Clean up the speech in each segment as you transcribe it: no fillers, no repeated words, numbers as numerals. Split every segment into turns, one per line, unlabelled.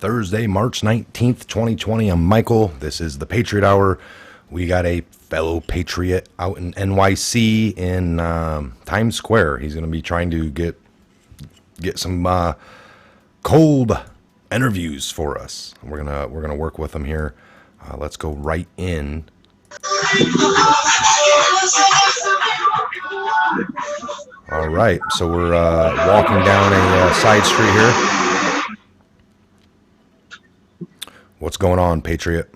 Thursday, March 19th, 2020. I'm Michael. This is the Patriot Hour. We got a fellow Patriot out in NYC in Times Square. He's going to be trying to get some cold interviews for us. We're gonna work with him here. Let's go right in. All right, so we're walking down a side street here. What's going on, Patriot?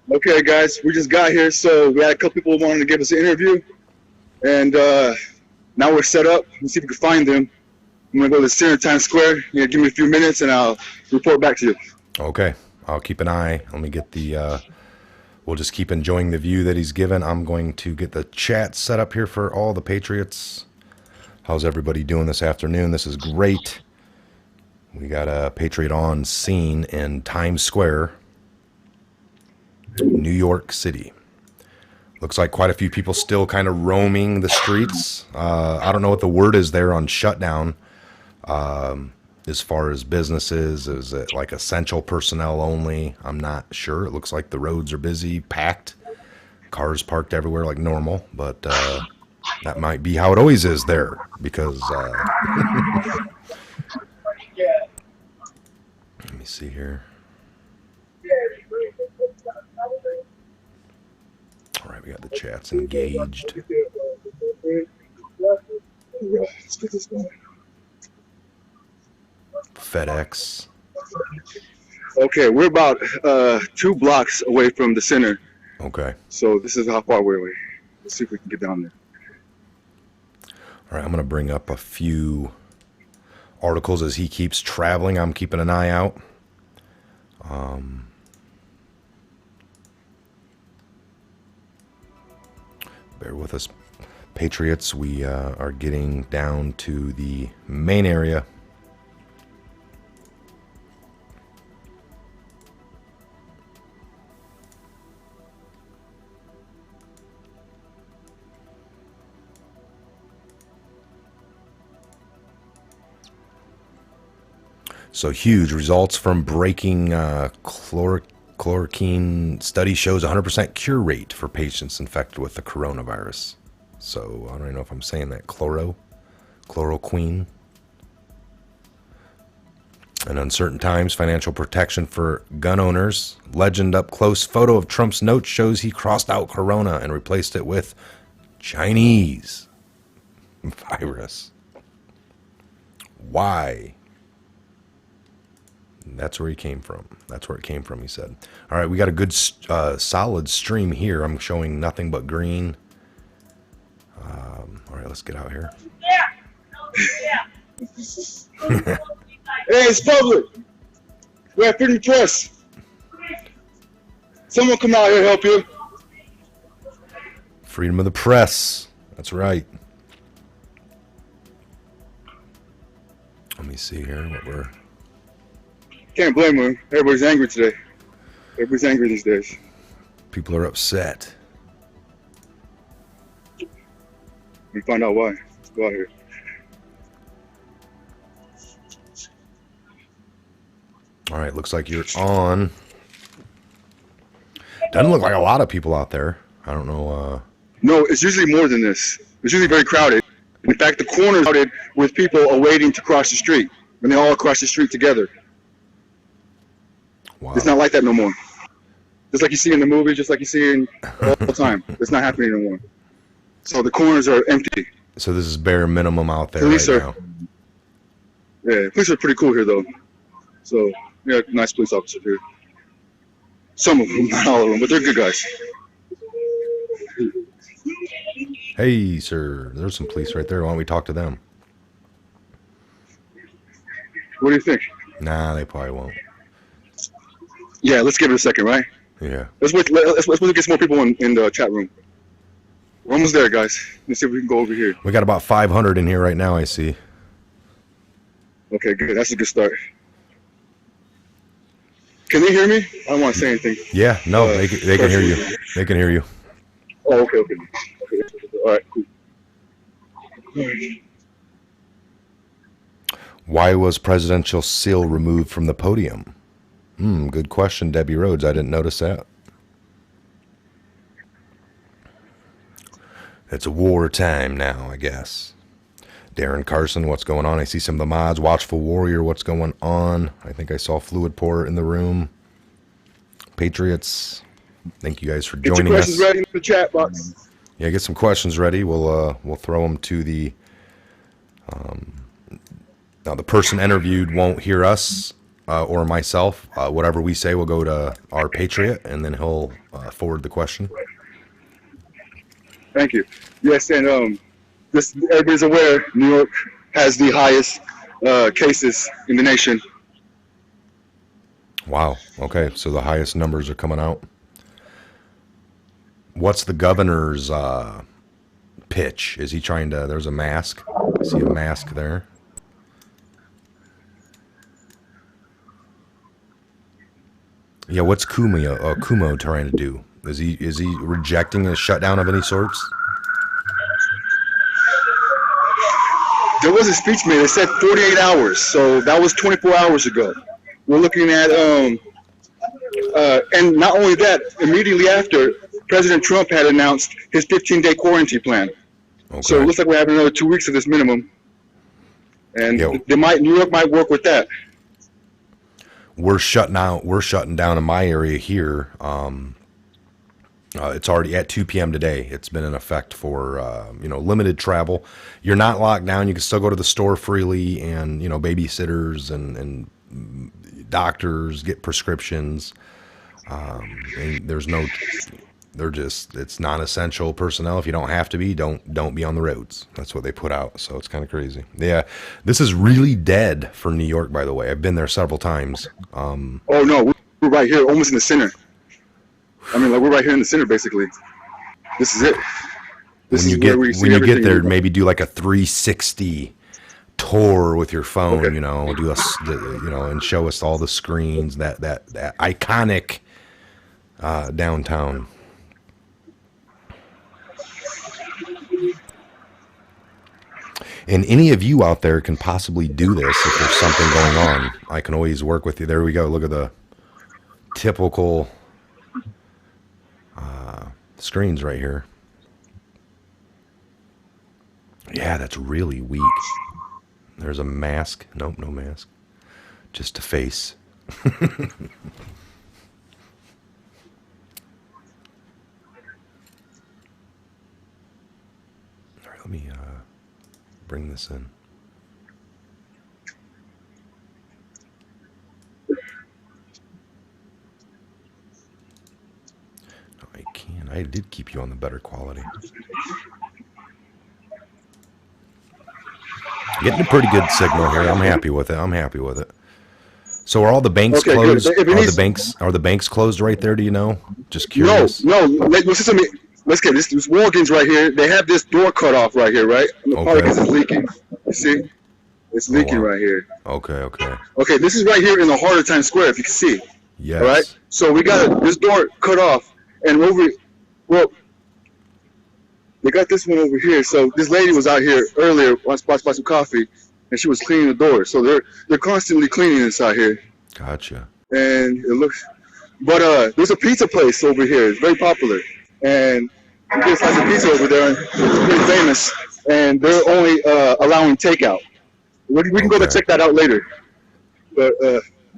Okay, guys, we just got here, so we had a couple people wanting to give us an interview, and now we're set up. Let's see if we can find them. I'm gonna go to the center of Times Square. Give me a few minutes, and I'll report back to you.
Okay, I'll keep an eye. Let me get the. We'll just keep enjoying the view that he's given. I'm going to get the chat set up here for all the Patriots. How's everybody doing this afternoon? This is great. We got a Patriot on scene in Times Square, New York City. Looks like quite a few people still kind of roaming the streets. I don't know what the word is there on shutdown. As far as businesses, is it like essential personnel only? I'm not sure. It looks like the roads are busy, packed, cars parked everywhere like normal, but that might be how it always is there because let me see here. All right, we got the chats engaged. FedEx.
Okay, we're about 2 blocks away from the center.
Okay.
So this is how far we're away. Let's see if we can get down there.
All right, I'm going to bring up a few articles as he keeps traveling. I'm keeping an eye out. Bear with us, Patriots. We are getting down to the main area. So huge results from breaking chloroquine study shows 100% cure rate for patients infected with the coronavirus. So I don't even know if I'm saying that. Chloroquine. In uncertain times, financial protection for gun owners. Legend up close photo of Trump's note shows he crossed out corona and replaced it with Chinese virus. Why? That's where he came from. That's where it came from, he said. All right, we got a good, solid stream here. I'm showing nothing but green. All right, let's get out here.
Hey, it's public. We have freedom press. Someone come out here and help you.
Freedom of the press. That's right. Let me see here what we're...
Can't blame them. Everybody's angry today. Everybody's angry these days.
People are upset.
We find out why. Let's go out here.
All right, looks like you're on. Doesn't look like a lot of people out there. I don't know.
No, it's usually more than this. It's usually very crowded. In fact, the corner's crowded with people awaiting to cross the street. And they all cross the street together.
Wow.
It's not like that no more. Just like you see in the movies, just like you see in all the time. It's not happening no more. So the corners are empty.
So this is bare minimum out there
Police
right
are,
now.
Yeah, police are pretty cool here though. So yeah, nice police officers here. Some of them, not all of them, but they're good guys.
Hey, sir, there's some police right there. Why don't we talk to them?
What do you think?
Nah, they probably won't.
Yeah, let's give it a second, right?
Yeah.
Let's wait to get some more people in the chat room. We're almost there, guys. Let's see if we can go over here.
We got about 500 in here right now, I see.
Okay, good. That's a good start. Can they hear me? I don't want to say anything.
Yeah, no, they can hear you. They can hear you.
Oh, okay. All right, cool.
Why was presidential seal removed from the podium? Good question, Debbie Rhodes. I didn't notice that. It's a war time now, I guess. Darren Carson, what's going on? I see some of the mods. Watchful Warrior, what's going on? I think I saw Fluid Pour in the room. Patriots, thank you guys for joining us.
Get your questions ready in the chat box.
Yeah, get some questions ready. We'll throw them to the. Now the person interviewed won't hear us or myself. Whatever we say will go to our Patriot, and then he'll forward the question.
Thank you. Yes, and this everybody's aware. New York has the highest cases in the nation.
Wow. Okay, so the highest numbers are coming out. What's the governor's pitch? Is he trying to? There's a mask. I see a mask there. Yeah, what's Kumo trying to do? Is he rejecting a shutdown of any sorts?
There was a speech made. It said 48 hours, so that was 24 hours ago. We're looking at, and not only that, immediately after, President Trump had announced his 15-day quarantine plan. Okay. So it looks like we're having another 2 weeks of this minimum, and New York might work with that.
We're shutting down in my area here. It's already at 2 p.m. today. It's been in effect for limited travel. You're not locked down. You can still go to the store freely, and babysitters and doctors get prescriptions. And it's non-essential personnel. If you don't have to be, don't be on the roads. That's what they put out. So it's kind of crazy. Yeah, this is really dead for New York, by the way. I've been there several times.
Oh no, we're right here, almost in the center. I mean, like we're right here in the center, basically. This is it.
When you get there, maybe do like a 360 tour with your phone. Okay. And show us all the screens. That iconic downtown. And any of you out there can possibly do this if there's something going on. I can always work with you. There we go. Look at the typical screens right here. Yeah, that's really weak. There's a mask. Nope, no mask. Just a face. All right, let me bring this in. No, I can. I did keep you on the better quality. Getting a pretty good signal here. I'm happy with it. So are all the banks closed? Are the banks closed right there? Do you know? Just curious.
No. Let's get this. This Walgreens right here. They have this door cut off right here, right? Probably because it's leaking. You see? It's leaking right here.
Okay.
Okay, this is right here in the heart of Times Square, if you can see.
Yes.
All right? So we got this door cut off, and they got this one over here. So this lady was out here earlier, wants to buy some coffee, and she was cleaning the door. So they're constantly cleaning inside here.
Gotcha.
And it looks, but there's a pizza place over here. It's very popular, and this has a pizza over there. It's pretty famous, and they're only allowing takeout. We can go to check that out later. But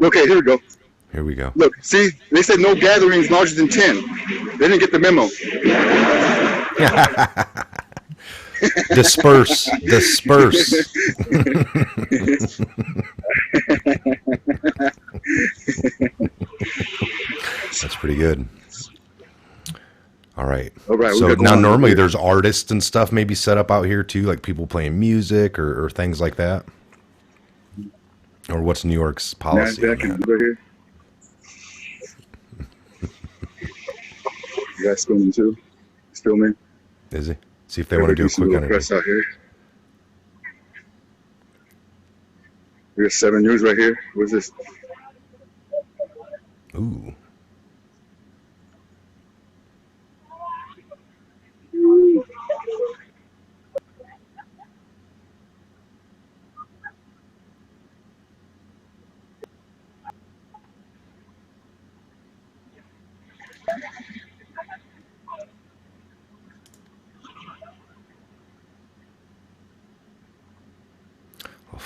okay, here we go.
Here we go.
Look, see, they said no gatherings larger than 10. They didn't get the memo.
Disperse. That's pretty good. All right. So now normally there's artists and stuff maybe set up out here too, like people playing music or things like that. Or what's New York's policy?
Right here. You guys filming too? He's filming.
Is he? See if they want to do a quick interview.
Press out here. We got 7 News right here. What's this?
Ooh.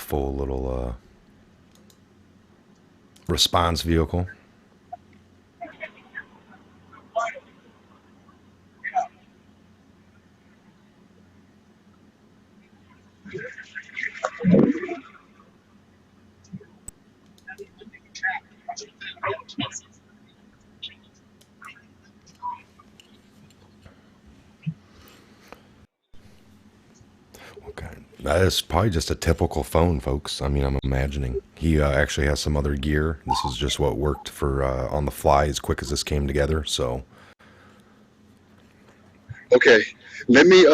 full little response vehicle. Okay. That is probably just a typical phone, folks. I mean, I'm imagining. He actually has some other gear. This is just what worked for on the fly as quick as this came together. So,
Okay, let me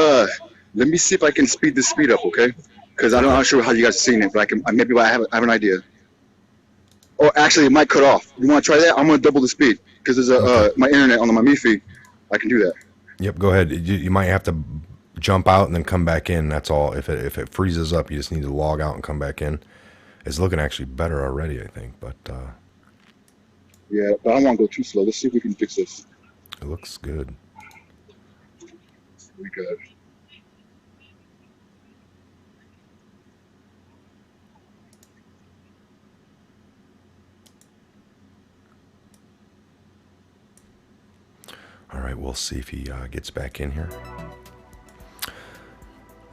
see if I can speed this speed up, okay? Because I'm not sure how you guys have seen it, but maybe I have an idea. Oh, actually, it might cut off. You want to try that? I'm gonna double the speed because there's my internet on my MiFi. I can do that.
yep, go ahead. You might have to jump out and then come back in. That's all. If it freezes up, you just need to log out and come back in. It's looking actually better already, I think, but
Yeah, but I don't want to go too slow. Let's see if we can fix this.
it looks good.
We good.
All right, we'll see if he gets back in here.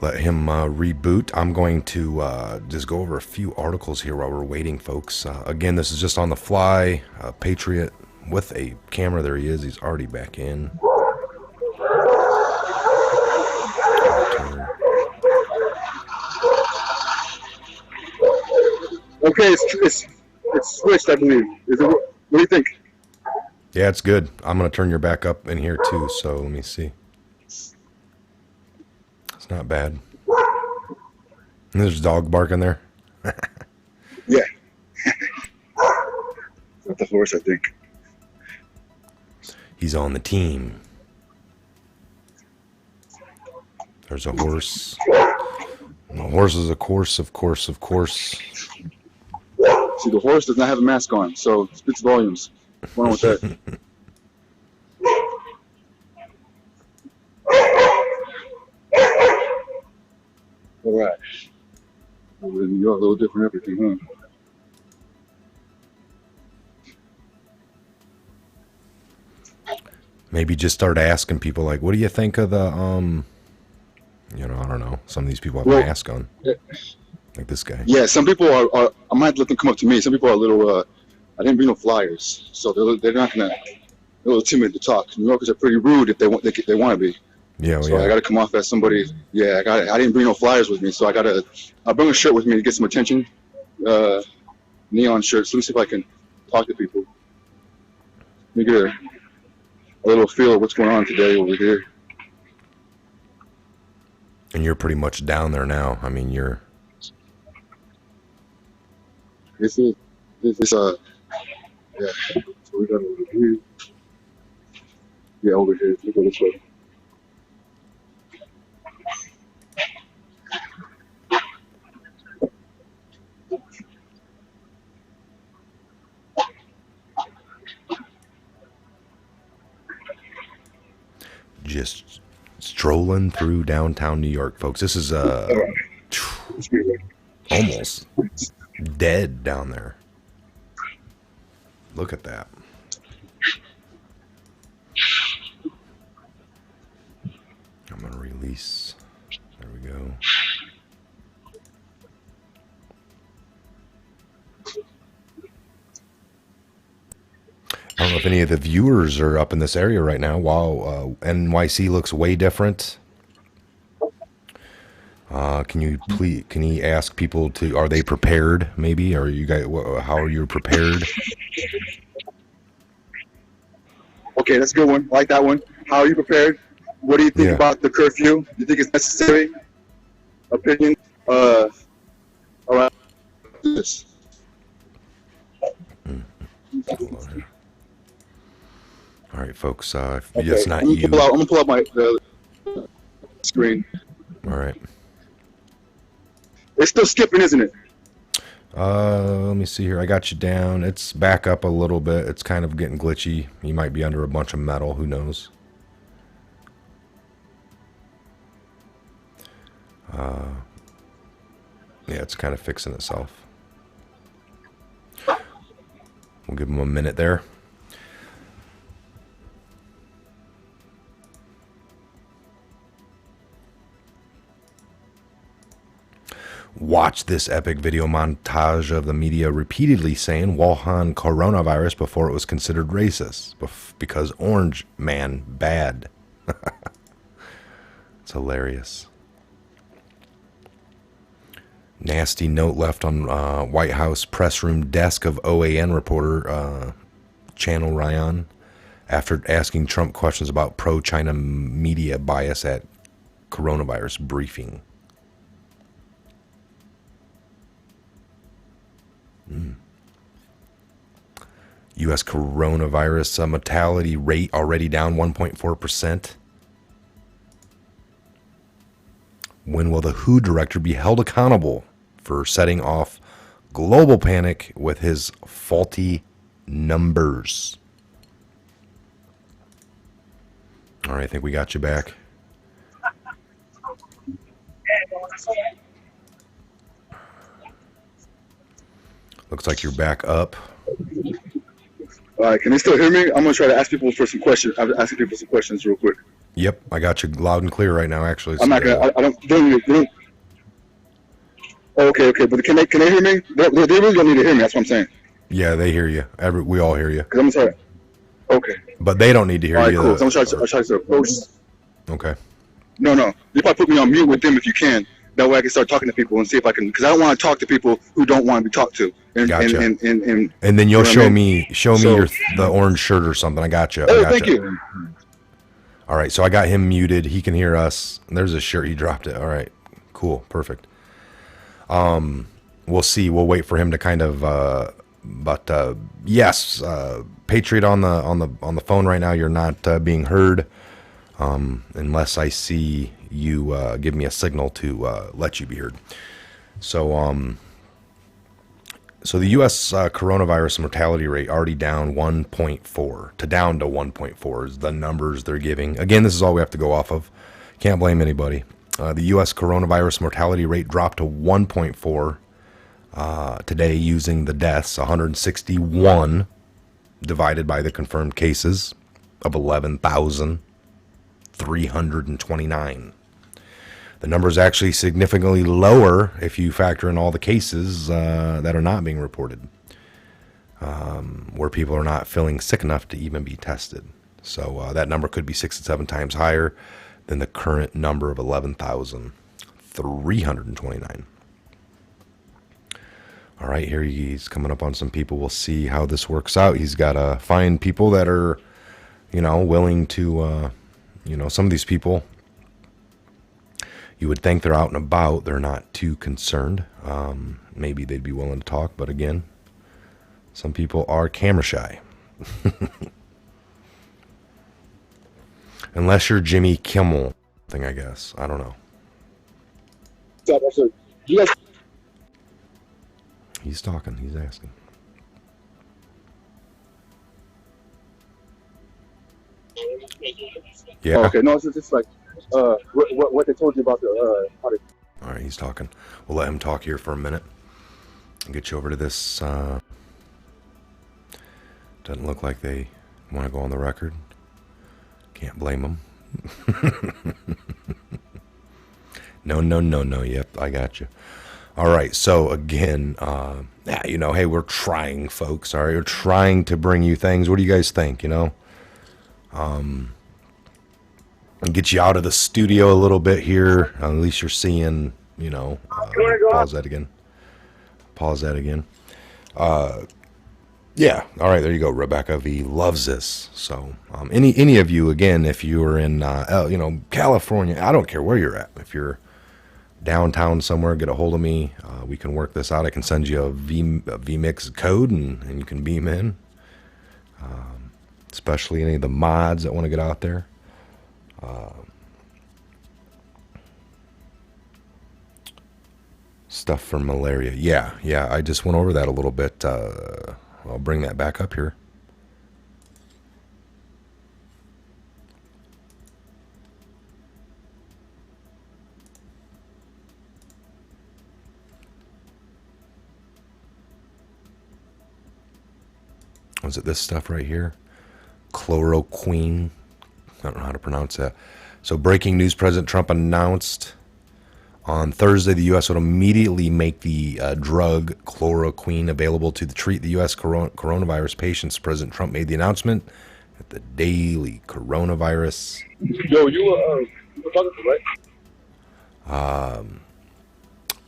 Let him reboot. I'm going to just go over a few articles here while we're waiting, folks. Again, this is just on the fly. Patriot with a camera. There he is. He's already back in.
Okay, it's switched, I believe. Is it? What do you think?
Yeah, it's good. I'm going to turn your back up in here too, so let me see. It's not bad. And there's a dog barking there.
Yeah. Not the horse, I think.
He's on the team. There's a horse. And the horse is a course, of course, of course.
See, the horse does not have a mask on, so it speaks volumes. What's wrong with that? All right. Over in New York, a little different everything, huh?
Maybe just start asking people, like, what do you think of the, I don't know. Some of these people have a mask on. Like this guy.
Yeah, some people are I might let them come up to me. Some people are a little, I didn't bring no flyers, so they're not gonna, they're a little timid to talk. New Yorkers are pretty rude if they want to be.
Yeah,
So I got to come off as somebody. Yeah, I didn't bring no flyers with me, so I bring a shirt with me to get some attention. Neon shirts. Let me see if I can talk to people. Let me get a little feel of what's going on today over here.
And you're pretty much down there now. I mean, you're.
This is yeah. So we got over here. Yeah, over here. Let's go this way.
Just strolling through downtown New York, folks. This is almost dead down there. Look at that. I'm gonna release. There we go. I don't know if any of the viewers are up in this area right now. While NYC looks way different. Can you ask people are they prepared? Maybe, or you guys? How are you prepared?
Okay, that's a good one. I like that one. How are you prepared? What do you think about the curfew? Do you think it's necessary? Opinion? All right. This.
All right, folks.
Okay.
It's not
I'm
you.
gonna pull up my screen.
All right.
It's still skipping, isn't it?
Let me see here. I got you down. It's back up a little bit. It's kind of getting glitchy. You might be under a bunch of metal. Who knows? Yeah, it's kind of fixing itself. We'll give him a minute there. Watch this epic video montage of the media repeatedly saying Wuhan coronavirus before it was considered racist because orange man bad. It's hilarious. Nasty note left on White House press room desk of OAN reporter Channel Ryan after asking Trump questions about pro-China media bias at coronavirus briefing. U.S. coronavirus mortality rate already down 1.4%. When will the WHO director be held accountable for setting off global panic with his faulty numbers? All right, I think we got you back. Looks like you're back up.
All right, can they still hear me? I'm gonna try to ask people for some questions. I'm asking people some questions real quick.
Yep, I got you loud and clear right now. Actually,
I'm not gonna. I don't. Oh, okay, but can they hear me? They really don't need to hear me. That's what I'm saying.
Yeah, they hear you. We all hear you.
Cause I'm sorry. Okay.
But they don't need to hear you.
All right, cool. So I'm trying to approach.
Okay.
No. You probably put me on mute with them if you can. That way I can start talking to people and see if I can. Because I don't want to talk to people who don't want to be talked to.
Gotcha.
And
then you'll show me the orange shirt or something. I got you.
Oh, thank you.
All right, so I got him muted. He can hear us. There's a shirt. He dropped it. All right, cool, perfect. We'll see. We'll wait for him to kind of. But yes, Patriot on the phone right now. You're not being heard unless I see you give me a signal to let you be heard. So So the U.S. Coronavirus mortality rate already down 1.4 to down to 1.4 is the numbers they're giving. Again, this is all we have to go off of. Can't blame anybody. The U.S. coronavirus mortality rate dropped to 1.4 today using the deaths, 161 divided by the confirmed cases of 11,329. The number is actually significantly lower if you factor in all the cases that are not being reported, where people are not feeling sick enough to even be tested. So that number could be 6 to 7 times higher than the current number of 11,329. All right, here he's coming up on some people. We'll see how this works out. He's got to find people that are, willing to, some of these people, you would think they're out and about. They're not too concerned. Maybe they'd be willing to talk. But again, some people are camera shy. Unless you're Jimmy Kimmel, I guess. I don't know. He's talking. He's asking. Yeah.
Oh, okay. No, it's just like what they told you about the how they.
All right, he's talking. We'll let him talk here for a minute and get you over to this. Doesn't look like they want to go on the record. Can't blame them. No. Yep, I got you. All right, so again, hey, we're trying, folks. All right, we're trying to bring you things. What do you guys think? And get you out of the studio a little bit here. At least you're seeing, pause that again. Yeah. All right. There you go. Rebecca V loves this. So, any of you, again, if you're in, California, I don't care where you're at. If you're downtown somewhere, get a hold of me. We can work this out. I can send you a vMix code and you can beam in. Especially any of the mods that want to get out there. Stuff for malaria. Yeah. I just went over that a little bit. I'll bring that back up here. Was it this stuff right here? Chloroquine. I don't know how to pronounce that. So breaking news, President Trump announced on Thursday the U.S. would immediately make the drug chloroquine available to treat the U.S. coronavirus patients. President Trump made the announcement at the daily coronavirus.
Yo, you were talking to, right?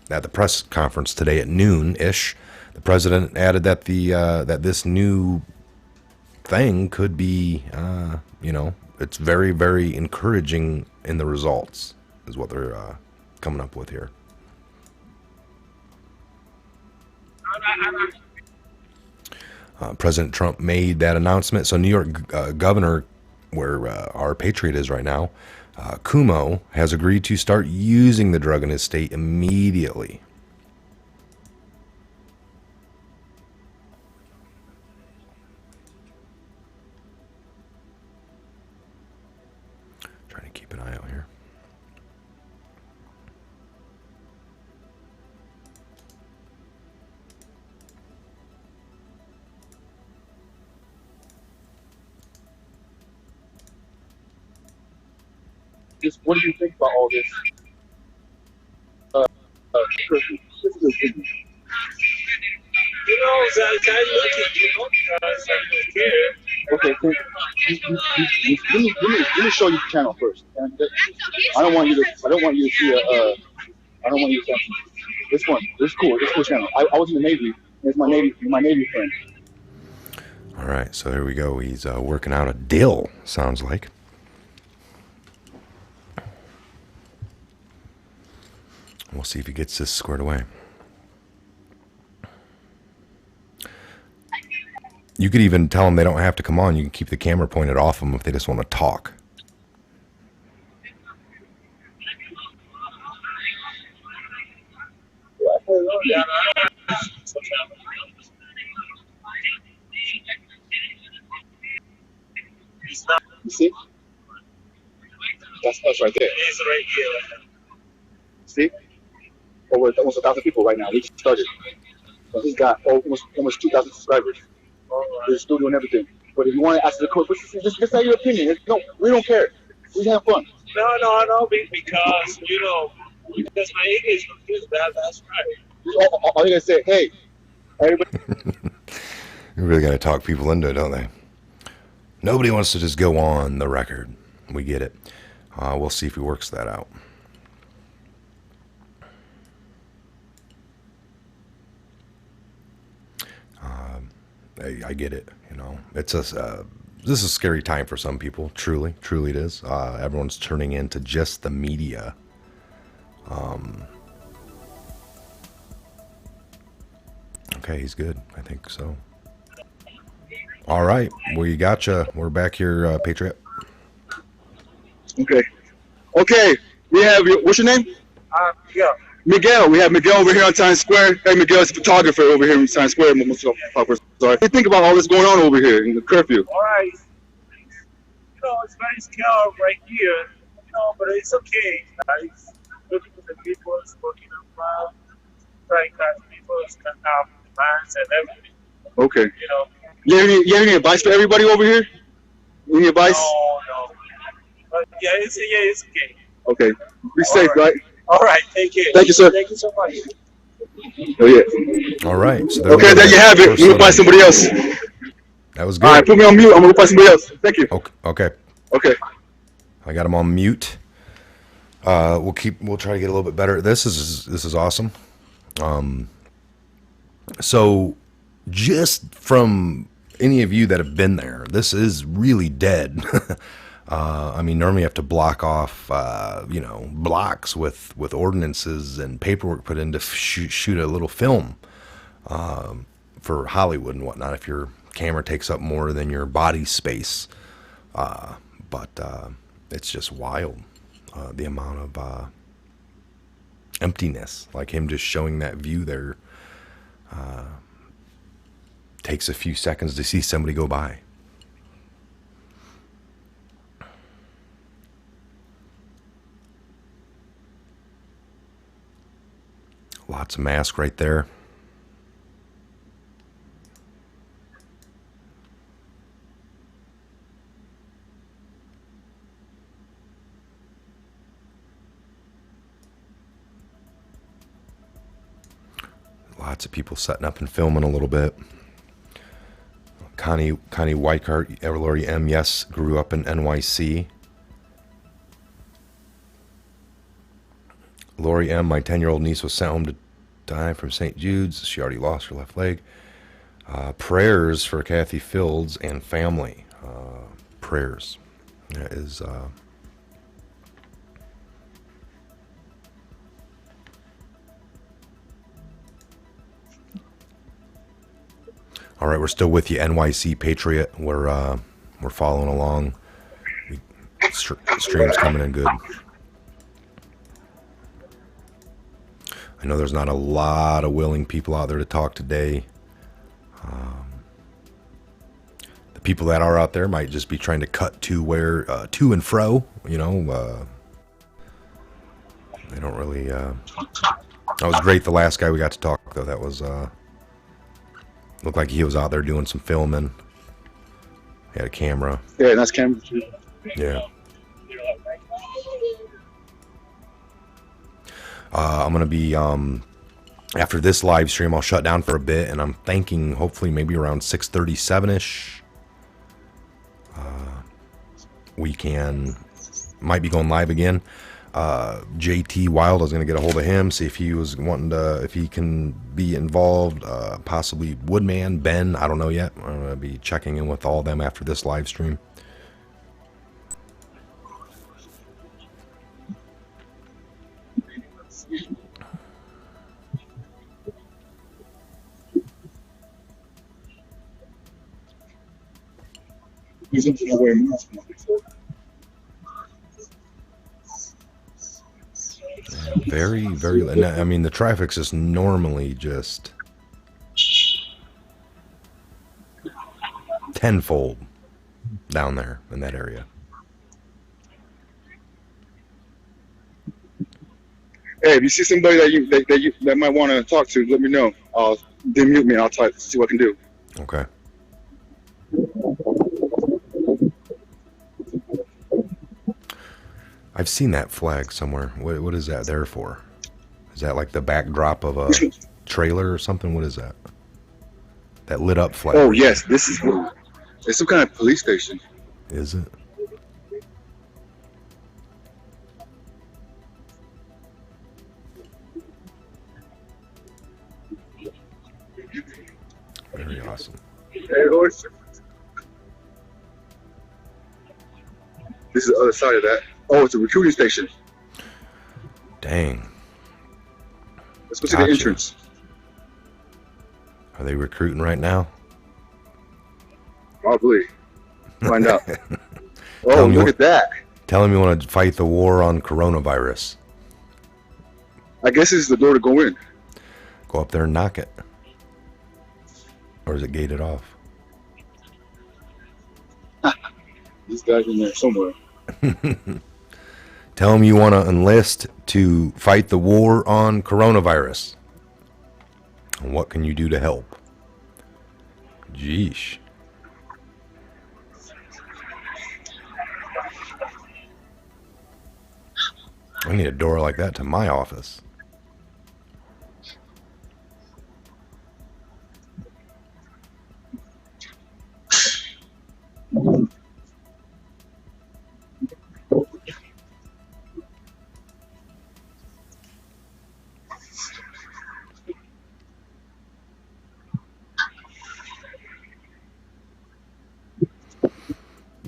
At the press conference today at noon-ish, the president added that that this new thing could be, it's very, very encouraging in the results, is what they're coming up with here. President Trump made that announcement. So New York governor, where our Patriot is right now, Cuomo, has agreed to start using the drug in his state immediately. Trying to keep an eye out here.
Just what do you think about all this? Curfew? This is your opinion.
You know, I look at you, because I don't care.
Okay, let me show you the channel first. And I don't want you to. I don't want you to see I don't want you to see this one. This is cool. This is cool channel. I was in the Navy. It's my Navy friend.
All right, so there we go. He's working out a dill. Sounds like. We'll see if he gets this squared away. You could even tell them they don't have to come on. You can keep the camera pointed off them if they just want to talk.
You see? That's us right there.
It's right here.
See? Over almost 1,000 people right now. We just started. So he's got almost 2,000 subscribers. We're still doing everything. But if you want to ask the coach, just say your opinion. No, we don't care. We have fun.
No, because, because my English is bad, that's right.
All you gotta say, hey, everybody.
You really got to talk people into it, don't they? Nobody wants to just go on the record. We get it. We'll see if he works that out. I get it. It's this is a scary time for some people. Truly it is. Everyone's turning into just the media. Okay, he's good. I think so. All right, we gotcha. We're back here, Patriot.
Okay. We have what's your name?
Yeah.
Miguel. We have Miguel over here on Times Square. Hey, Miguel is a photographer over here in Times Square. Sorry. What do you think about all this going on over here in the curfew?
All right. It's very scary right here, but it's okay. It's looking at the people, working around, trying to catch people, demands and everything.
Okay. You have any advice for everybody over here? Any advice?
No. But yeah, it's okay.
Okay. Be safe, right?
All right. Take care.
Thank you, sir.
Thank you so much.
Oh, yeah.
All right. So
Okay, there you have it. We're going to find somebody else.
That was good.
All right, put me on mute. I'm going to find somebody else. Thank you.
Okay.
Okay.
I got him on mute. We'll try to get a little bit better. This is awesome. So just from any of you that have been there, this is really dead. Normally you have to block off, blocks with ordinances and paperwork put in to shoot a little film for Hollywood and whatnot if your camera takes up more than your body space. But it's just wild, the amount of emptiness, like him just showing that view there. Takes a few seconds to see somebody go by. Lots of masks right there. Lots of people setting up and filming a little bit. Connie Weichart, Lori M. Yes, grew up in NYC. Lori M., my 10-year-old niece was sent home to die from St. Jude's. She already lost her left leg. Prayers for Kathy Fields and family. Prayers. That is... All right, we're still with you, NYC Patriot. We're following along. Stream's coming in good. I know there's not a lot of willing people out there to talk today. The people that are out there might just be trying to cut to where to and fro. You know, they don't really. That was great. The last guy we got to talk though, that was. Looked like he was out there doing some filming. He had a camera.
Yeah, nice camera.
Yeah. I'm going to be, after this live stream, I'll shut down for a bit, and I'm thinking hopefully maybe around 6:37-ish. We might be going live again. JT Wild, I was going to get a hold of him, see if he was wanting to, if he can be involved, possibly Woodman, Ben, I don't know yet. I'm going to be checking in with all of them after this live stream. Very, very, I mean, the traffic's just normally just tenfold down there in that area.
Hey, if you see somebody that might want to talk to, let me know. Then mute me and I'll try to see what I can do.
Okay. I've seen that flag somewhere. What is that there for? Is that like the backdrop of a trailer or something? What is that? That lit up flag.
Oh yes, it's some kind of police station.
Is it? Very awesome.
Hey, horse. This is the other side of that. Oh, it's a recruiting station.
Dang.
Let's go to the entrance.
Are they recruiting right now?
Probably. Find out. Oh, look at that.
Tell them you want to fight the war on coronavirus.
I guess this is the door to go in.
Go up there and knock it. Or is it gated off?
These guys in there somewhere.
Tell them you want to enlist to fight the war on coronavirus. And what can you do to help? Jeesh. I need a door like that to my office.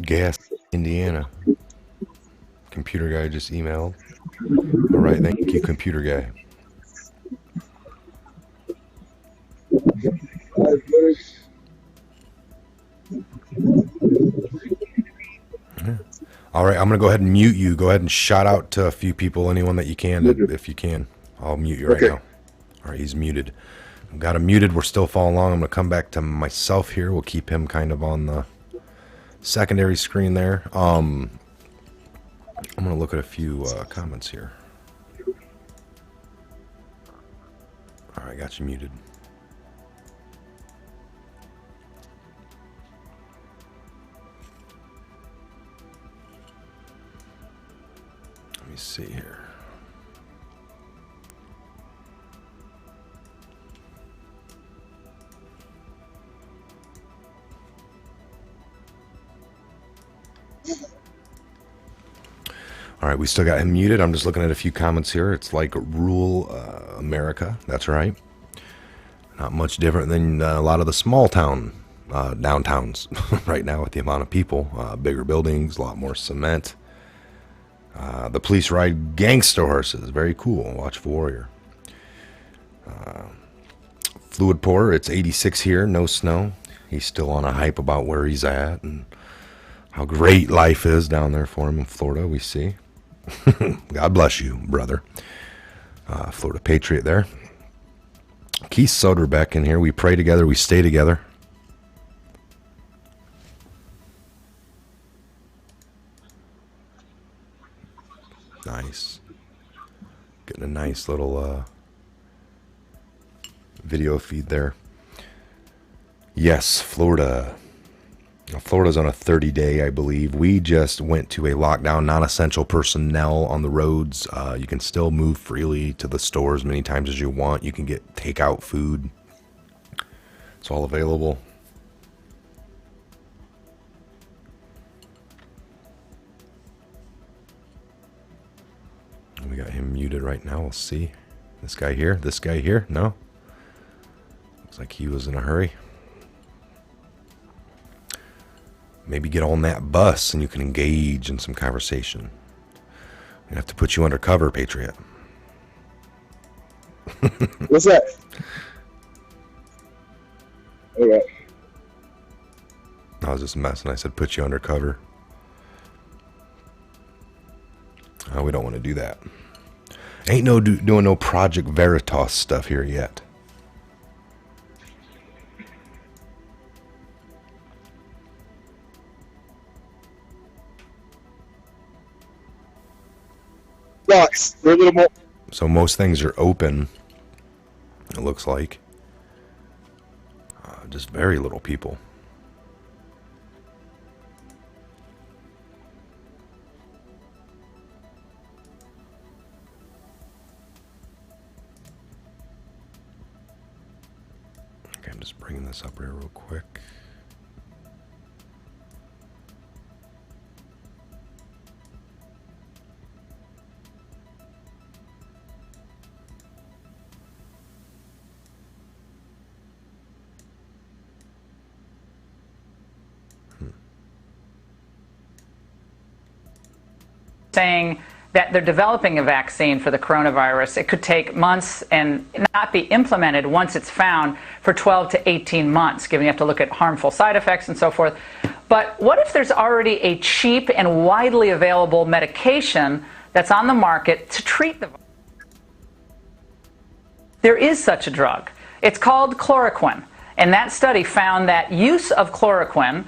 Gas, Indiana. Computer guy just emailed. All right, thank you, computer guy. Yeah. All right, I'm going to go ahead and mute you. Go ahead and shout out to a few people, anyone that you can, if you can. I'll mute you right now. All right, he's muted. I've got him muted. We're still following along. I'm going to come back to myself here. We'll keep him kind of on the secondary screen there. I'm going to look at a few comments here. All right, got you muted. Let me see here. All right, we still got him muted. I'm just looking at a few comments here. It's like rural America. That's right. Not much different than a lot of the small town downtowns right now with the amount of people. Bigger buildings, a lot more cement. The police ride gangster horses. Very cool. Watch Warrior. Fluid pour. It's 86 here. No snow. He's still on a hype about where he's at and how great life is down there for him in Florida, we see. God bless you, brother. Florida Patriot there. Keith Soderbeck in here. We pray together. We stay together. Nice. Getting a nice little video feed there. Yes, Florida. Florida's on a 30-day, I believe. We just went to a lockdown, non-essential personnel on the roads. You can still move freely to the stores many times as you want. You can get takeout food. It's all available. We got him muted right now. We'll see. This guy here? This guy here? No? Looks like he was in a hurry. Maybe get on that bus and you can engage in some conversation. We have to put you undercover, Patriot.
What's that? All right.
I was just messing. I said put you undercover. Oh, we don't want to do that. Ain't no doing no Project Veritas stuff here yet.
Box. We're a little more.
So most things are open, it looks like. Just very little people. Okay, I'm just bringing this up here real quick.
Saying that they're developing a vaccine for the coronavirus. It could take months and not be implemented once it's found for 12 to 18 months, given you have to look at harmful side effects and so forth. But what if there's already a cheap and widely available medication that's on the market to treat the virus? There is such a drug. It's called chloroquine. And that study found that use of chloroquine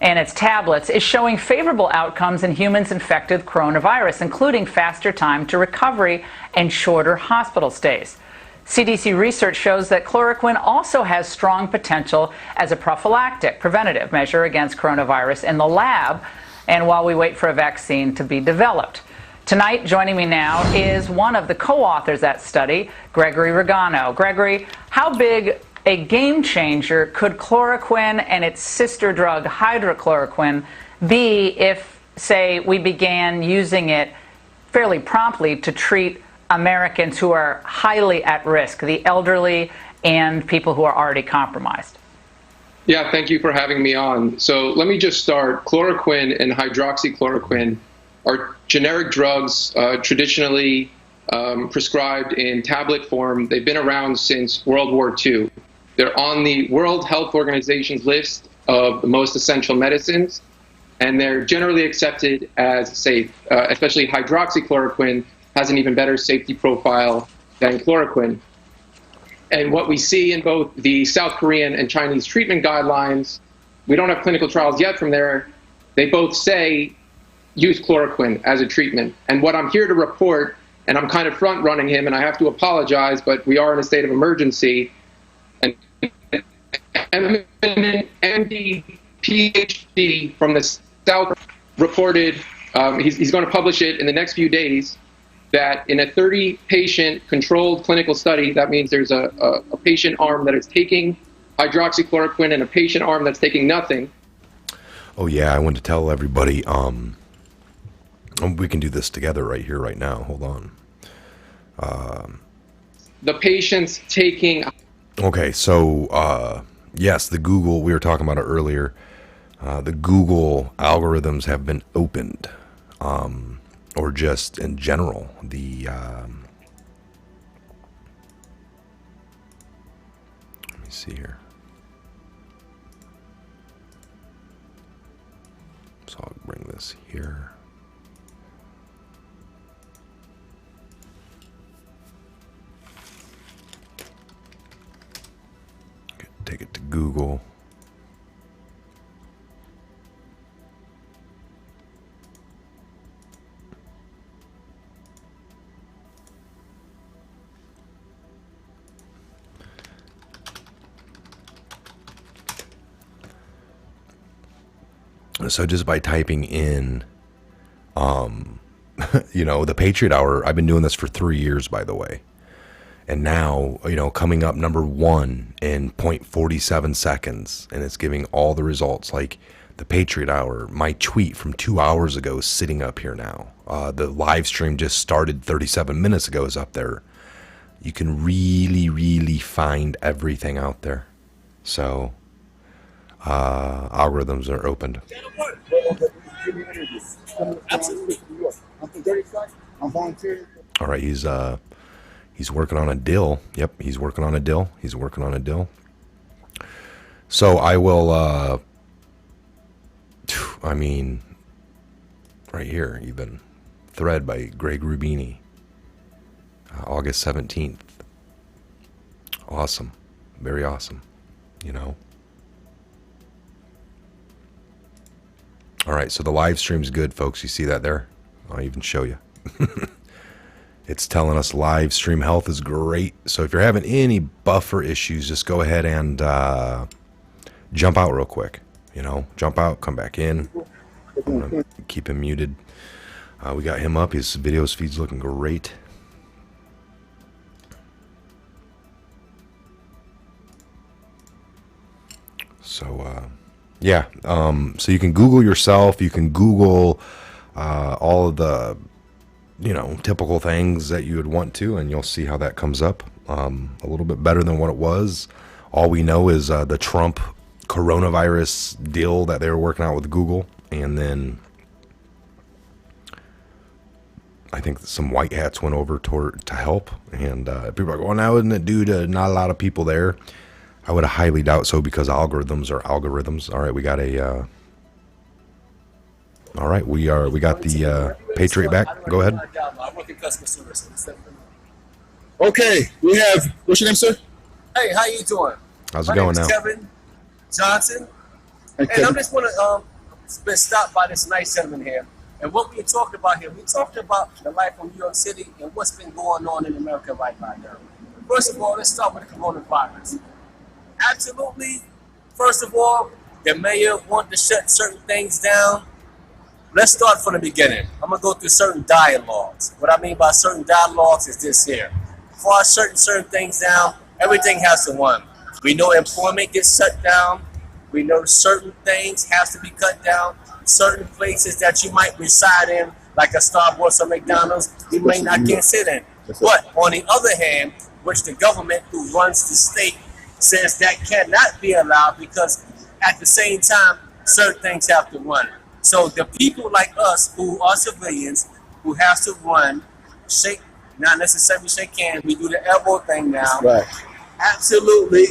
and its tablets is showing favorable outcomes in humans infected with coronavirus, including faster time to recovery and shorter hospital stays. CDC research shows that chloroquine also has strong potential as a prophylactic, preventative measure against coronavirus in the lab, and while we wait for a vaccine to be developed. Tonight, joining me now is one of the co-authors of that study, Gregory Regano. Gregory, how big a game changer could chloroquine and its sister drug hydrochloroquine be if, say, we began using it fairly promptly to treat Americans who are highly at risk, the elderly and people who are already compromised?
Yeah, thank you for having me on. So let me just start. Chloroquine and hydroxychloroquine are generic drugs traditionally prescribed in tablet form. They've been around since World War II. They're on the World Health Organization's list of the most essential medicines, and they're generally accepted as safe, especially hydroxychloroquine has an even better safety profile than chloroquine. And what we see in both the South Korean and Chinese treatment guidelines, we don't have clinical trials yet from there, they both say use chloroquine as a treatment. And what I'm here to report, and I'm kind of front-running him, and I have to apologize, but we are in a state of emergency, and eminent MD, PhD from the South reported, he's going to publish it in the next few days, that in a 30-patient controlled clinical study, that means there's a patient arm that is taking hydroxychloroquine and a patient arm that's taking nothing.
Oh yeah, I wanted to tell everybody, We can do this together right here, right now. Hold on.
The patients taking.
Okay, so yes, the Google, we were talking about it earlier. The Google algorithms have been opened, or just in general, the let me see here. So I'll bring this here. Take it to Google. So just by typing in, the Patriot Hour, I've been doing this for 3 years, by the way. And now, coming up number 1 in 0.47 seconds, and it's giving all the results. Like the Patriot Hour, my tweet from 2 hours ago is sitting up here now. The live stream just started 37 minutes ago is up there. You can really, really find everything out there. So, algorithms are opened.
Absolutely. I'm from Dirty Side. I'm volunteering.
All right, he's working on a deal. Yep, he's working on a deal. So I will, right here, even thread by Greg Rubini, August 17th. Awesome. Very awesome. All right, so the live stream's good, folks. You see that there? I'll even show you. It's telling us live stream health is great. So if you're having any buffer issues, just go ahead and jump out real quick. Jump out, come back in. I'm gonna keep him muted. We got him up. His videos feed's looking great. So yeah. So you can Google yourself. You can Google all of the typical things that you would want to, and you'll see how that comes up a little bit better than what it was. All we know is the Trump coronavirus deal that they were working out with Google, and then I think some white hats went over to help, and people are going, now isn't it due to not a lot of people there? I would highly doubt so, because algorithms are algorithms. All right, we got a all right, we got the Patriot back. Go ahead.
I work in customer service.
Okay, we have, what's your name, sir?
Hey, how you doing?
How's it going now?
My name is Kevin Johnson,
Okay.
and I'm just want to been stopped by this nice gentleman here. And what we're talking about here, we're talking about the life of New York City and what's been going on in America right now. First of all, let's start with the coronavirus. Absolutely. First of all, the mayor wanted to shut certain things down. Let's start from the beginning. I'm going to go through certain dialogues. What I mean by certain dialogues is this here. Before I shut certain things down, everything has to run. We know employment gets shut down. We know certain things have to be cut down. Certain places that you might reside in, like a Starbucks or McDonald's, you may not get sit in. But on the other hand, which the government who runs the state says that cannot be allowed, because at the same time, certain things have to run. So the people like us who are civilians, who have to run, shake, not necessarily shake hands, we do the elbow thing now.
Right.
Absolutely.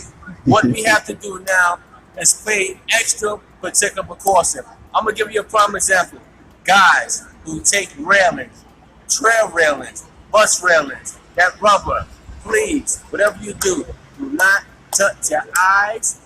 What we have to do now is pay extra particular precaution. I'm going to give you a prime example. Guys who take railings, trail railings, bus railings, that rubber, please, whatever you do not touch your eyes,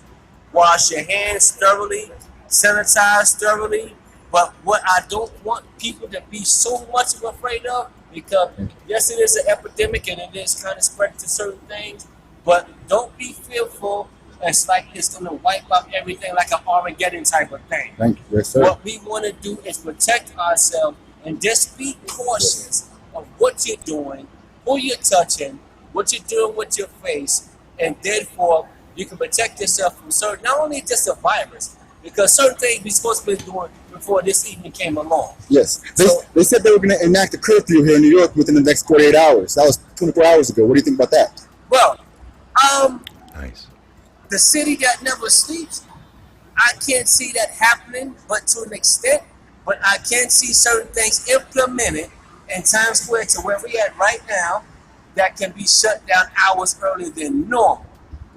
wash your hands thoroughly, sanitize thoroughly. But what I don't want people to be so much afraid of, because yes, it is an epidemic and it is kind of spread to certain things, but don't be fearful. It's like it's going to wipe out everything like an Armageddon type of thing.
Thank you. Yes, sir.
What we want to do is protect ourselves and just be cautious of what you're doing, who you're touching, what you're doing with your face, and therefore you can protect yourself from certain, not only just a virus, because certain things we're supposed to be doing, we're before this evening came along.
Yes.
So-
They said they were going to enact a curfew here in New York within the next 48 hours. That was 24 hours ago. What do you think about that?
Well,
Nice.
the city that never sleeps, I can't see that happening, but to an extent. But I can see certain things implemented in Times Square to where we at right now that can be shut down hours earlier than normal.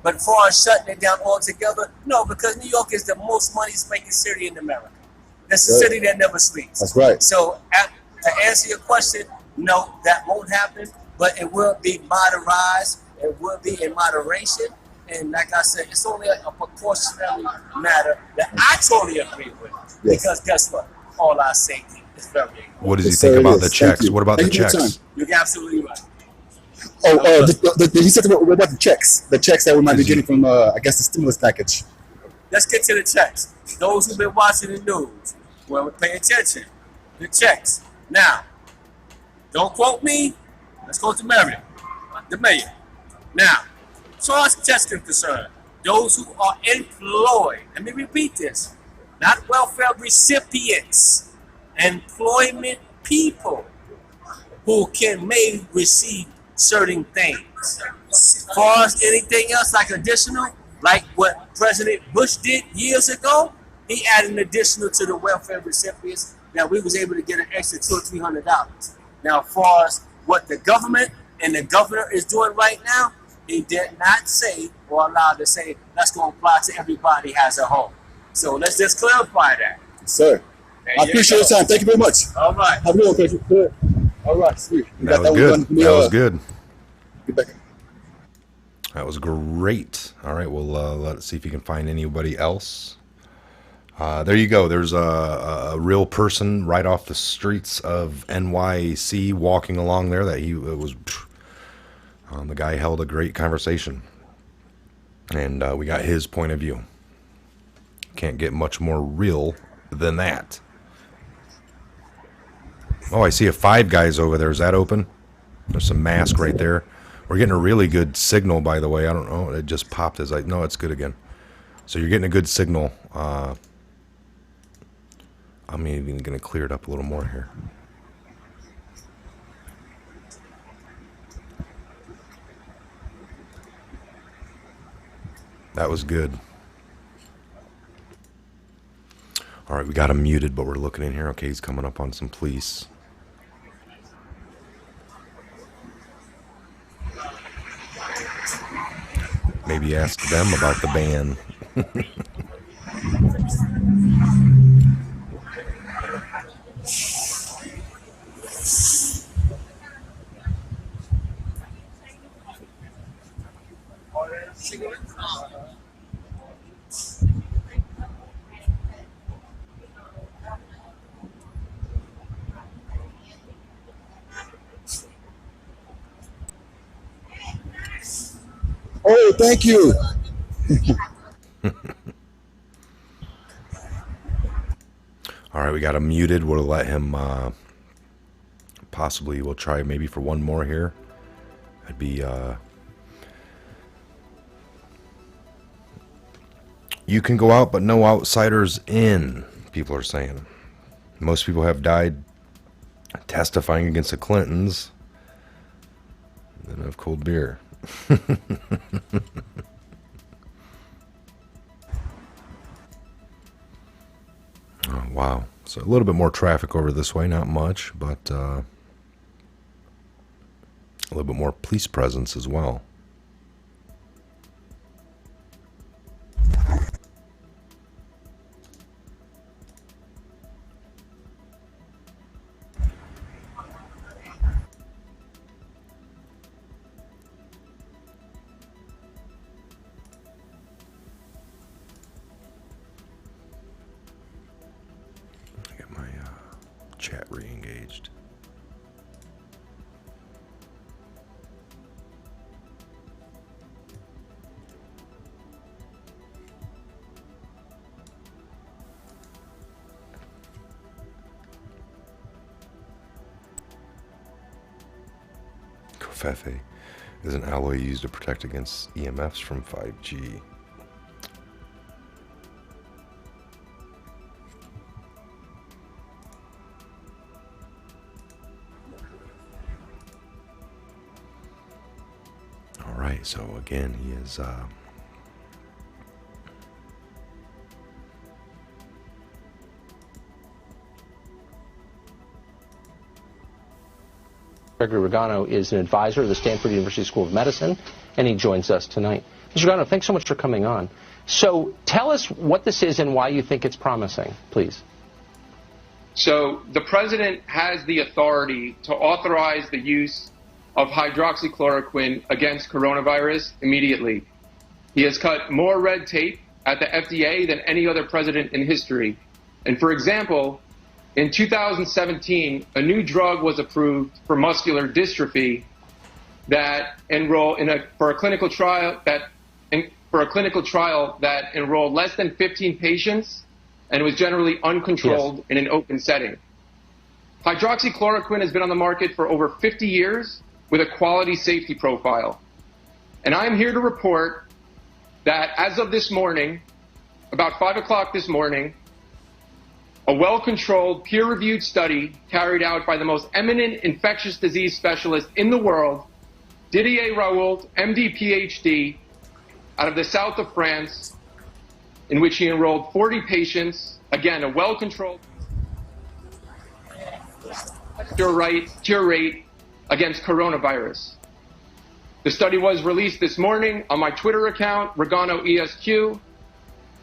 But as far as shutting it down altogether, no, because New York is the most money-making city in America. That's the
Right.
city that never sleeps.
That's right.
So to answer your question, no, that won't happen, but it will be moderated. It will be in moderation. And like I said, it's only a precautionary matter that I totally agree with.
Yes.
Because guess what? All our safety is very important.
What does he
Yes,
think
sir, it
about
is.
the
Thank
checks?
you.
What about the
Thank you for your
checks?
time.
You're absolutely right.
Oh, he said what about the checks? The checks that we might be getting from, I guess, the stimulus package.
Let's get to the checks. Those who've been watching the news, well, pay attention. The checks. Now, don't quote me. Let's go to Marion, the mayor. Now, as far as checks are concerned, those who are employed, let me repeat this, not welfare recipients, employment people who may receive certain things. As far as anything else like additional, like what President Bush did years ago, he added an additional to the welfare recipients that we was able to get an extra $200 or $300. Now, as far as what the government and the governor is doing right now, he did not say or allow to say that's going to apply to everybody as a whole. So let's just clarify that.
Yes, sir.
There
I
you
appreciate
go.
your time. Thank you very much.
All right.
Have a good one, Patriot. Good. All right, sweet. We
That
got
was
one
good.
done. Let me,
That was good.
Get back.
That was great. All right, well, let's see if you can find anybody else. There you go. There's a real person right off the streets of NYC walking along there. The guy held a great conversation, and we got his point of view. Can't get much more real than that. Oh, I see a Five Guys over there. Is that open? There's some mask right there. We're getting a really good signal, by the way. I don't know. It just popped as no, it's good again. So you're getting a good signal. I'm even going to clear it up a little more here. That was good. All right, we got him muted, but we're looking in here. Okay, he's coming up on some police. Maybe ask them about the ban.
Oh, thank you.
All right, we got him muted. We'll let him, possibly, we'll try maybe for one more here. That'd be, you can go out, but no outsiders in, people are saying. Most people have died testifying against the Clintons. Then have cold beer. Oh, wow. So a little bit more traffic over this way, not much, but a little bit more police presence as well. Get my chat re-engaged. Covfefe is an alloy used to protect against EMFs from 5G. right, so again, he is
Gregory Regano is an advisor of the Stanford University School of Medicine, and he joins us tonight. Mr. Regano, thanks so much for coming on. So tell us what this is and why you think it's promising, please.
So the president has the authority to authorize the use of hydroxychloroquine against coronavirus immediately. He has cut more red tape at the FDA than any other president in history. And for example, in 2017, a new drug was approved for muscular dystrophy that for a clinical trial that enrolled less than 15 patients and was generally uncontrolled in an open setting. Hydroxychloroquine has been on the market for over 50 years with a quality safety profile. And I am here to report that as of this morning, about 5 o'clock this morning, a well-controlled, peer-reviewed study carried out by the most eminent infectious disease specialist in the world, Didier Raoult, MD, PhD, out of the south of France, in which he enrolled 40 patients, again, a well-controlled cure rate against coronavirus. The study was released this morning on my Twitter account, Regano ESQ,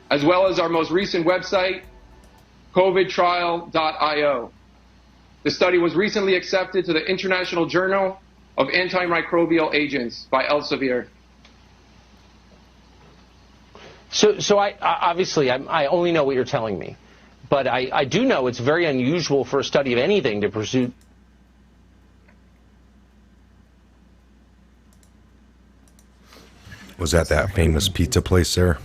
as well as our most recent website, covidtrial.io. The study was recently accepted to the International Journal of Antimicrobial Agents by Elsevier.
So I obviously I only know what you're telling me, but I do know it's very unusual for a study of anything to pursue.
was that famous pizza place there?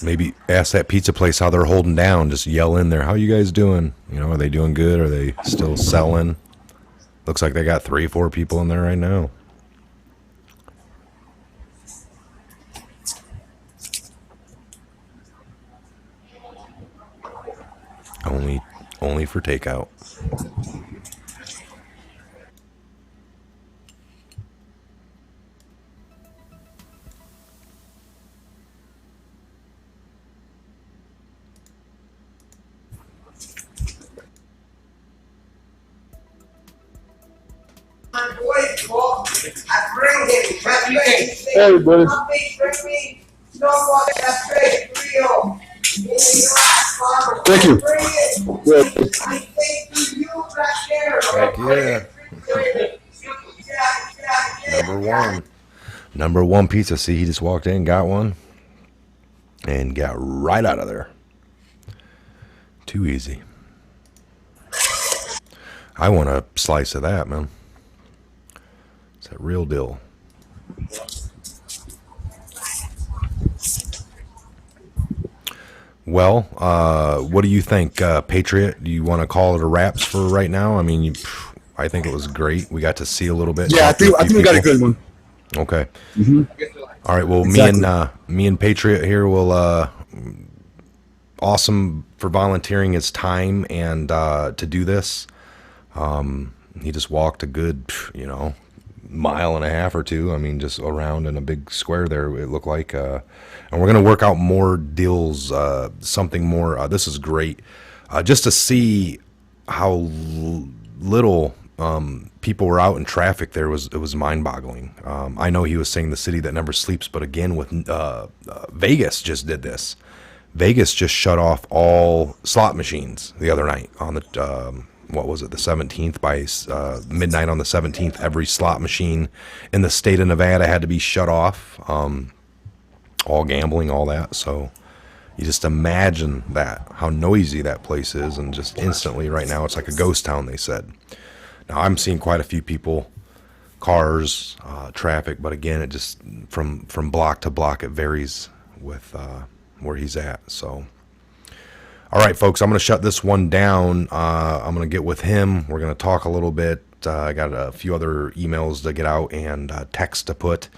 Maybe ask that pizza place how they're holding down. Just yell in there, how you guys doing? You know, are they doing good? Are they still selling? Looks like they got 3 or 4 people in there right now. Only for takeout.
Hey, buddy. Thank you. Good.
Heck yeah. Number one pizza. See, he just walked in, got one, and got right out of there. Too easy. I want a slice of that, man. It's that real deal. Well, what do you think, Patriot? Do you want to call it a wraps for right now? I mean, I think it was great. We got to see a little bit.
Yeah, I think we got a good one.
Okay.
Mm-hmm.
All right. Well,
Exactly.
me and Patriot here will. Awesome for volunteering his time and to do this. He just walked a good, mile and a half or 2. I mean, just around in a big square there, it looked like. And we're going to work out more deals, something more. This is great. Just to see how little people were out in traffic there, it was mind-boggling. I know he was saying the city that never sleeps, but again, with Vegas just did this. Vegas just shut off all slot machines the other night on the what was it, the 17th. By midnight on the 17th, every slot machine in the state of Nevada had to be shut off. All gambling, all that. So you just imagine how noisy that place is, and just instantly right now it's like a ghost town, they said. Now I'm seeing quite a few people, cars, traffic, but again, it just from block to block, it varies with where he's at. So all right, folks, I'm going to shut this one down. I'm going to get with him. We're going to talk a little bit. I got a few other emails to get out and text to put.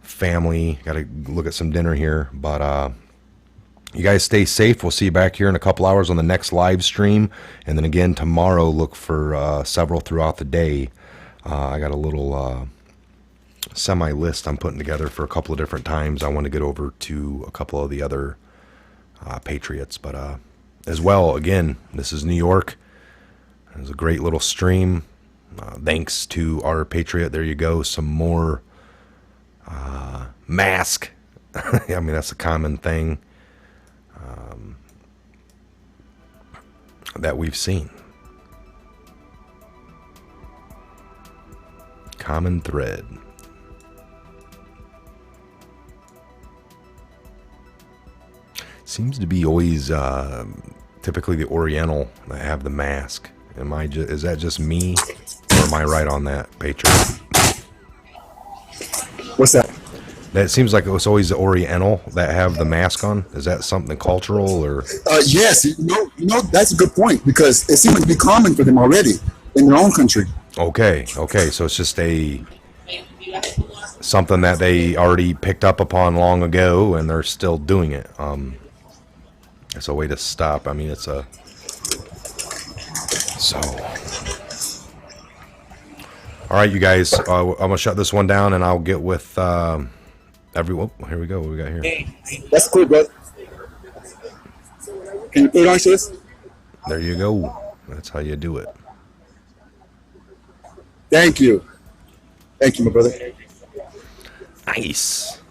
Family, got to look at some dinner here. But You guys stay safe. We'll see you back here in a couple hours on the next live stream. And then again, tomorrow, look for several throughout the day. I got a little semi-list I'm putting together for a couple of different times. I want to get over to a couple of the other Patriots. But as well, again, this is New York. There's a great little stream. Thanks to our Patriot. There you go. Some more mask. I mean, that's a common thing that we've seen. Common thread. Seems to be always typically the Oriental that have the mask. Is that just me, or am I right on that, Patriot?
What's that?
That seems like it was always the Oriental that have the mask on. Is that something cultural, or?
Yes, that's a good point, because it seems to be common for them already in their own country.
Okay, so it's just something that they already picked up upon long ago, and they're still doing it. It's a way to stop. I mean, it's a so. All right, you guys. I'm gonna shut this one down, and I'll get with everyone. Here we go. What we got here?
That's cool, brother. Can you put it on to us?
There you go. That's how you do it.
Thank you, my brother.
Nice.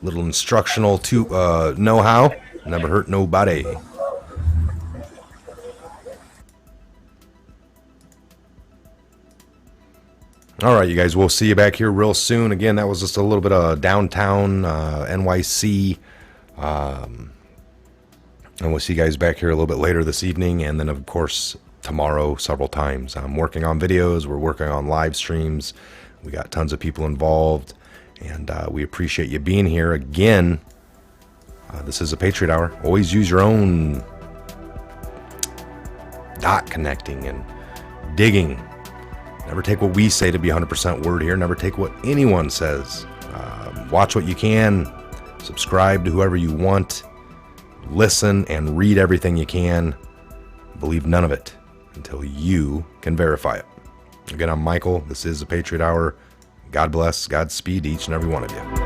Little instructional to know-how. Never hurt nobody. All right, you guys, we'll see you back here real soon. Again, that was just a little bit of downtown NYC. And we'll see you guys back here a little bit later this evening. And then, of course, tomorrow several times. I'm working on videos. We're working on live streams. We got tons of people involved. And we appreciate you being here. Again, this is a Patriot Hour. Always use your own dot connecting and digging. Never take what we say to be 100% word here. Never take what anyone says. Watch what you can. Subscribe to whoever you want. Listen and read everything you can. Believe none of it until you can verify it. Again, I'm Michael. This is the Patriot Hour. God bless. Godspeed to each and every one of you.